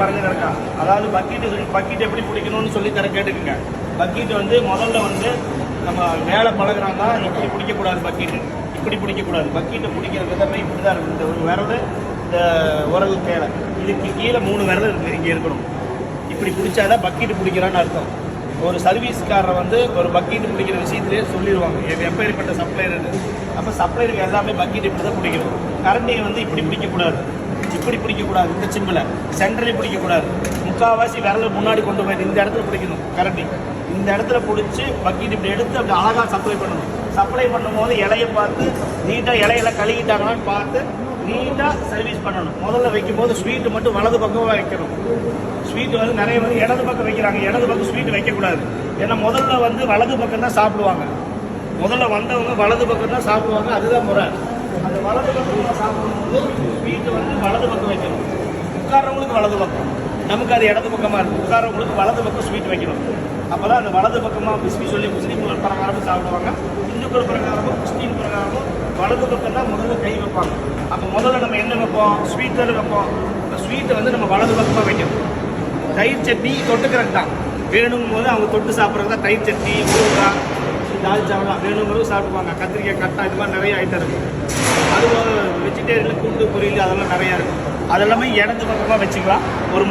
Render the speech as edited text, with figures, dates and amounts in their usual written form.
பாருங்க இருக்கா, அதாவது பக்கெட் எப்படி பிடிக்கணும்னு சொல்லி தர கேட்டுக்குங்க. பக்கெட் வந்து முதல்ல வந்து நம்ம வேலை பழகிறாங்க, இப்படி பிடிக்கக்கூடாது. இப்படி பிடிக்கக்கூடாது. பக்கெட்டை பிடிக்கிற விதமே இப்படி தான் இருக்குது. இந்த ஒரு விரல், இந்த உரல் தேவை, இதுக்கு கீழே 3 விரல் இருக்குது, இங்கே இருக்கணும். இப்படி பிடிச்சாதான் பக்கெட்டு பிடிக்கிறான்னு அர்த்தம். ஒரு சர்வீஸ்காரரை வந்து ஒரு பக்கெட்டு பிடிக்கிற விஷயத்திலே சொல்லிடுவாங்க எப்பேற்பட்ட சப்ளையர். அப்போ சப்ளையருக்கு எல்லாமே பக்கெட் இப்படி தான் பிடிக்கணும். கரண்டியை வந்து இப்படி பிடிக்கக்கூடாது, இப்படி பிடிக்கக்கூடாது. இந்த சிம்பிளை சென்டரையும் பிடிக்கக்கூடாது. முக்கால்வாசி விரலை முன்னாடி கொண்டு போய் இந்த இடத்துல பிடிக்கணும். கரண்டி இந்த இடத்துல பிடிச்சி பக்கெட் இப்படி எடுத்து அப்படி அழகாக சப்ளை பண்ணணும். சப்ளை பண்ணும்போது இலையை பார்த்து நீட்டாக இலையெல்லாம் கழுகிட்டாங்களான்னு பார்த்து நீட்டாக சர்வீஸ் பண்ணணும். முதல்ல வைக்கும்போது ஸ்வீட்டு மட்டும் வலது பக்கமாக வைக்கணும். ஸ்வீட்டு வந்து நிறைய வந்து இடது பக்கம் வைக்கிறாங்க. இடது பக்கம் ஸ்வீட்டு வைக்கக்கூடாது. ஏன்னா முதல்ல வந்து வலது பக்கம் தான் சாப்பிடுவாங்க. முதல்ல வந்தவங்க வலது பக்கம் தான் சாப்பிடுவாங்க. அதுதான் முறை. அந்த வலது பக்கம் சாப்பிடும்போது ஸ்வீட்டு வந்து வலது பக்கம் வைக்கணும். உட்காரவங்களுக்கு வலது பக்கம், நமக்கு அது இடது பக்கமாக இருக்கும். உட்காரவங்களுக்கு வலது பக்கம் ஸ்வீட் வைக்கணும். அப்போ தான் அந்த வலது பக்கமாக சொல்லி முஸ்லீம் பிரகாரமும் சாப்பிடுவாங்க, இந்துக்கள் பிரகாரமும் கிறிஸ்டின் பிரகாரமும் வலது பக்கம் தான் முதல்ல கை வைப்பாங்க. அப்போ முதல்ல நம்ம என்ன வைப்போம்? ஸ்வீட் தானே வைப்போம். அந்த ஸ்வீட்டை வந்து நம்ம வலது பக்கமாக வைக்கணும். தயிர் சட்னி தொட்டுக்கிறது தான் வேணுங்கும் போது அவங்க தொட்டு சாப்பிட்றது தான் தயிர் சட்னி, ஊறுகாய், தால்ச்சாவெல்லாம் வேணுங்கிறது சாப்பிடுவாங்க. கத்திரிக்காய் கட்டா, இது மாதிரி நிறைய ஐட்டம் இருக்கும். அது வெஜிடேரியனில் கூட்டு பொரியல் அதெல்லாம் நிறையா இருக்கும். அதெல்லாமே இடது பக்கமாக வச்சுக்கலாம். ஒரு